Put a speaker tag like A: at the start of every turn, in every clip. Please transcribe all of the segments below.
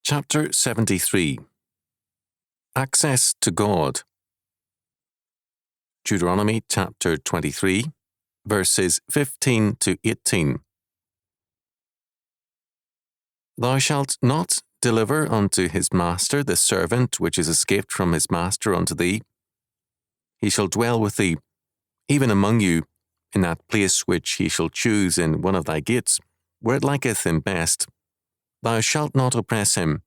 A: Chapter 73. Access to God. Deuteronomy chapter 23, verses 15 to 18. Thou shalt not deliver unto his master the servant which is escaped from his master unto thee. He shall dwell with thee, even among you, in that place which he shall choose in one of thy gates, where it liketh him best. Thou shalt not oppress him.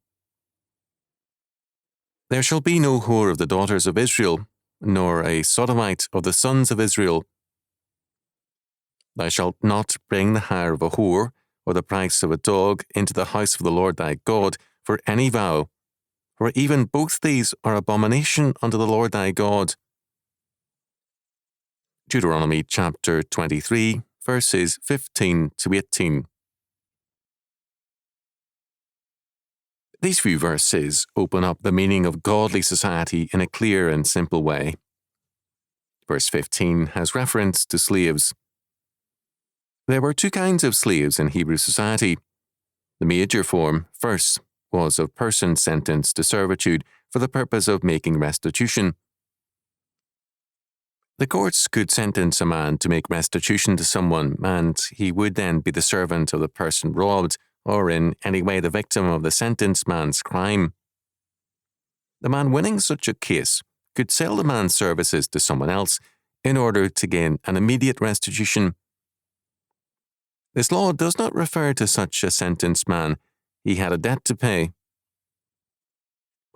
A: There shall be no whore of the daughters of Israel, nor a sodomite of the sons of Israel. Thou shalt not bring the hire of a whore, or the price of a dog, into the house of the Lord thy God, for any vow, for even both these are abomination unto the Lord thy God. Deuteronomy chapter 23, verses 15 to 18. These few verses open up the meaning of godly society in a clear and simple way. Verse 15 has reference to slaves. There were two kinds of slaves in Hebrew society. The major form, first, was of persons sentenced to servitude for the purpose of making restitution. The courts could sentence a man to make restitution to someone, and he would then be the servant of the person robbed, or in any way the victim of the sentenced man's crime. The man winning such a case could sell the man's services to someone else in order to gain an immediate restitution. This law does not refer to such a sentenced man. He had a debt to pay.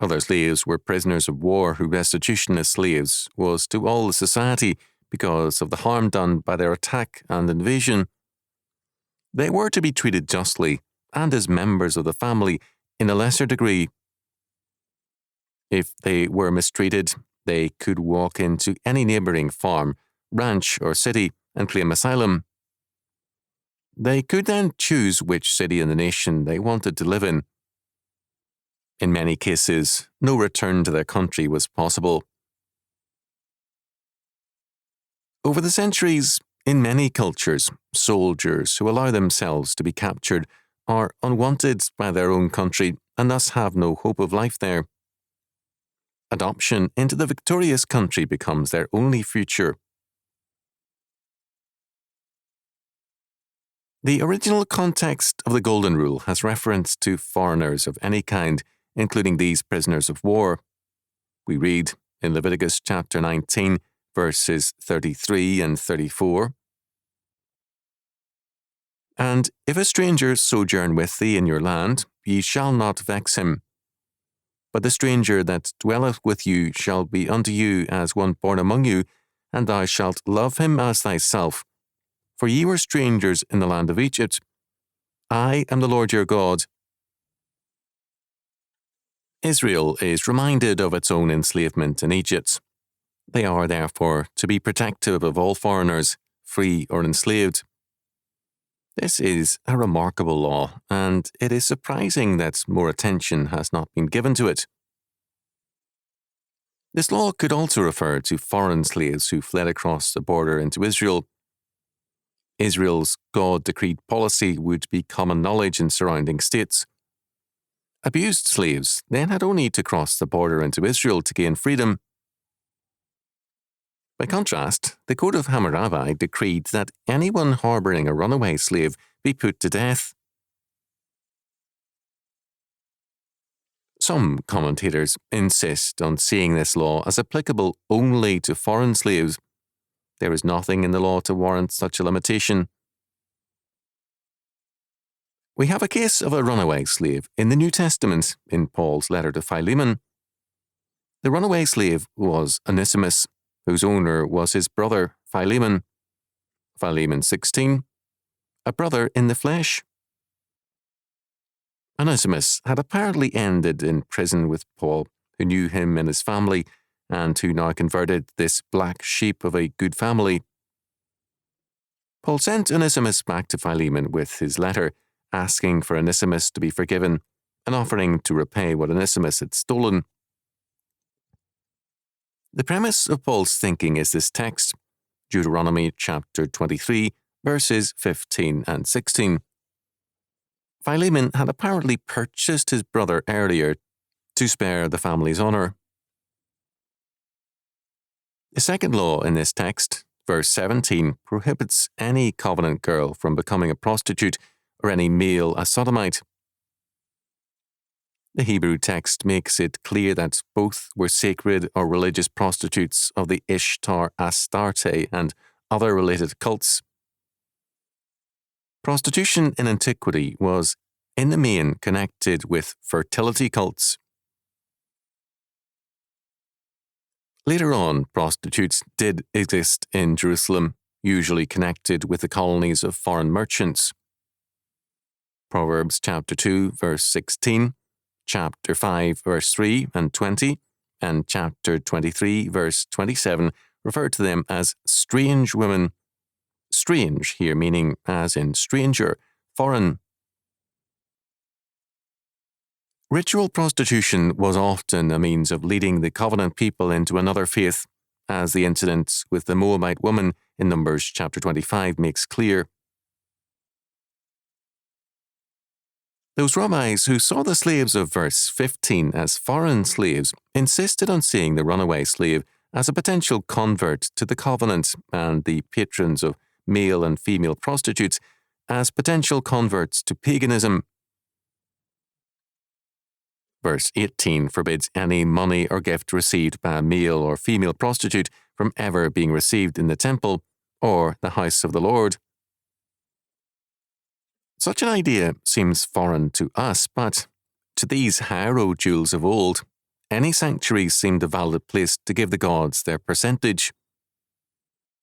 A: Other slaves were prisoners of war whose restitution as slaves was to all the society because of the harm done by their attack and invasion. They were to be treated justly and as members of the family in a lesser degree. If they were mistreated, they could walk into any neighbouring farm, ranch, or city and claim asylum. They could then choose which city in the nation they wanted to live in. In many cases, no return to their country was possible. Over the centuries, in many cultures, soldiers who allow themselves to be captured are unwanted by their own country and thus have no hope of life there. Adoption into the victorious country becomes their only future. The original context of the Golden Rule has reference to foreigners of any kind, including these prisoners of war. We read in Leviticus chapter 19, verses 33 and 34. And if a stranger sojourn with thee in your land, ye shall not vex him. But the stranger that dwelleth with you shall be unto you as one born among you, and thou shalt love him as thyself. For ye were strangers in the land of Egypt. I am the Lord your God. Israel is reminded of its own enslavement in Egypt. They are therefore to be protective of all foreigners, free or enslaved. This is a remarkable law, and it is surprising that more attention has not been given to it. This law could also refer to foreign slaves who fled across the border into Israel. Israel's God-decreed policy would be common knowledge in surrounding states. Abused slaves then had only to cross the border into Israel to gain freedom. By contrast, the Code of Hammurabi decreed that anyone harbouring a runaway slave be put to death. Some commentators insist on seeing this law as applicable only to foreign slaves. There is nothing in the law to warrant such a limitation. We have a case of a runaway slave in the New Testament in Paul's letter to Philemon. The runaway slave was Onesimus, whose owner was his brother Philemon. Philemon 16, a brother in the flesh. Onesimus had apparently ended in prison with Paul, who knew him and his family, and who now converted this black sheep of a good family. Paul sent Onesimus back to Philemon with his letter, asking for Onesimus to be forgiven and offering to repay what Onesimus had stolen. The premise of Paul's thinking is this text, Deuteronomy chapter 23, verses 15 and 16. Philemon had apparently purchased his brother earlier to spare the family's honour. The second law in this text, verse 17, prohibits any covenant girl from becoming a prostitute or any male a sodomite. The Hebrew text makes it clear that both were sacred or religious prostitutes of the Ishtar Astarte and other related cults. Prostitution in antiquity was, in the main, connected with fertility cults. Later on, prostitutes did exist in Jerusalem, usually connected with the colonies of foreign merchants. Proverbs chapter 2, verse 16, chapter 5, verse 3 and 20, and chapter 23, verse 27 refer to them as strange women. Strange here meaning as in stranger, foreign. Ritual prostitution was often a means of leading the covenant people into another faith, as the incident with the Moabite woman in Numbers chapter 25 makes clear. Those rabbis who saw the slaves of verse 15 as foreign slaves insisted on seeing the runaway slave as a potential convert to the covenant and the patrons of male and female prostitutes as potential converts to paganism. Verse 18 forbids any money or gift received by a male or female prostitute from ever being received in the temple or the house of the Lord. Such an idea seems foreign to us, but to these haro Jews of old, any sanctuary seemed a valid place to give the gods their percentage.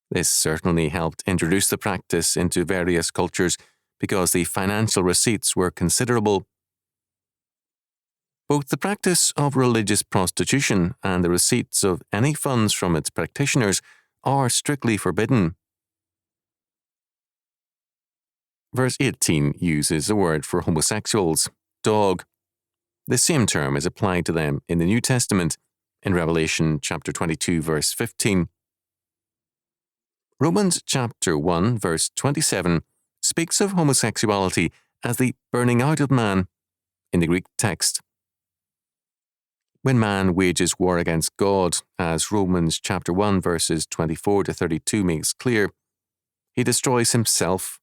A: This certainly helped introduce the practice into various cultures because the financial receipts were considerable. Both the practice of religious prostitution and the receipts of any funds from its practitioners are strictly forbidden. Verse 18 uses a word for homosexuals, dog. The same term is applied to them in the New Testament, in Revelation chapter 22, verse 15. Romans chapter 1, verse 27 speaks of homosexuality as the burning out of man in the Greek text. When man wages war against God, as Romans chapter 1 verses 24 to 32 makes clear, he destroys himself.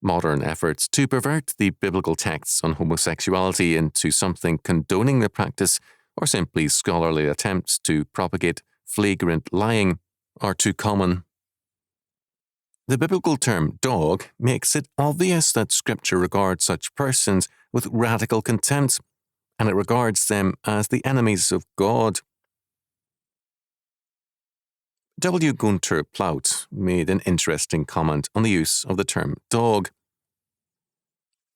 A: Modern efforts to pervert the biblical texts on homosexuality into something condoning the practice, or simply scholarly attempts to propagate flagrant lying, are too common. The biblical term dog makes it obvious that Scripture regards such persons with radical contempt, and it regards them as the enemies of God. W. Gunther Plaut made an interesting comment on the use of the term dog.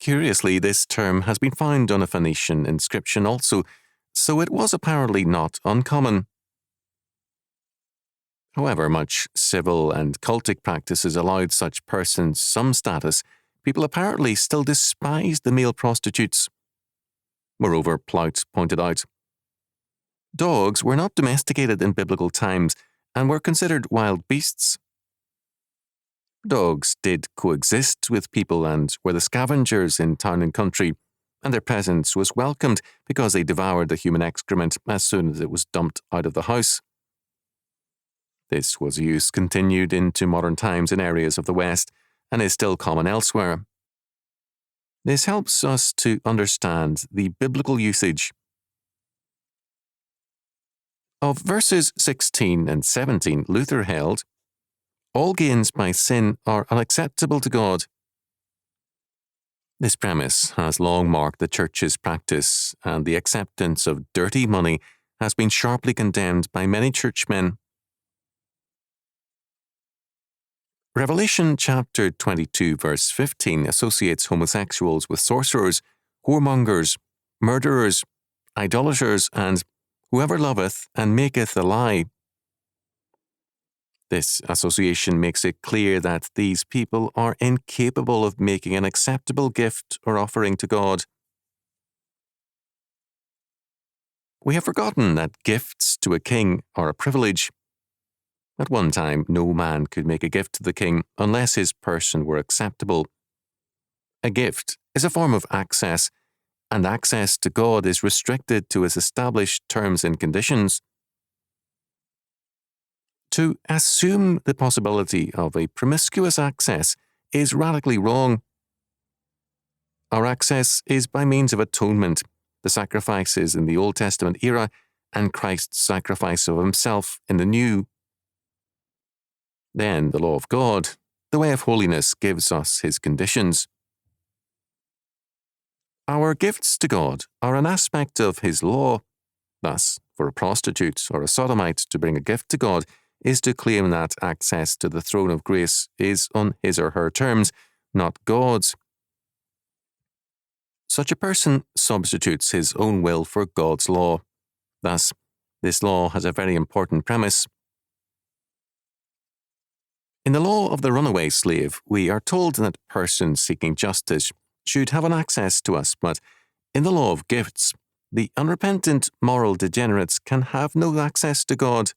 A: Curiously, this term has been found on a Phoenician inscription also, so it was apparently not uncommon. However much civil and cultic practices allowed such persons some status, people apparently still despised the male prostitutes. Moreover, Plaut pointed out, dogs were not domesticated in biblical times and were considered wild beasts. Dogs did coexist with people and were the scavengers in town and country, and their presence was welcomed because they devoured the human excrement as soon as it was dumped out of the house. This was a use continued into modern times in areas of the West and is still common elsewhere. This helps us to understand the biblical usage. Of verses 16 and 17, Luther held, all gains by sin are unacceptable to God. This premise has long marked the Church's practice, and the acceptance of dirty money has been sharply condemned by many churchmen. Revelation chapter 22 verse 15 associates homosexuals with sorcerers, whoremongers, murderers, idolaters, and whoever loveth and maketh a lie. This association makes it clear that these people are incapable of making an acceptable gift or offering to God. We have forgotten that gifts to a king are a privilege. At one time, no man could make a gift to the king unless his person were acceptable. A gift is a form of access, and access to God is restricted to his established terms and conditions. To assume the possibility of a promiscuous access is radically wrong. Our access is by means of atonement, the sacrifices in the Old Testament era, and Christ's sacrifice of himself in the New. Then the law of God, the way of holiness, gives us his conditions. Our gifts to God are an aspect of his law. Thus, for a prostitute or a sodomite to bring a gift to God is to claim that access to the throne of grace is on his or her terms, not God's. Such a person substitutes his own will for God's law. Thus, this law has a very important premise. In the law of the runaway slave, we are told that persons seeking justice should have an access to us, but in the law of gifts, the unrepentant moral degenerates can have no access to God.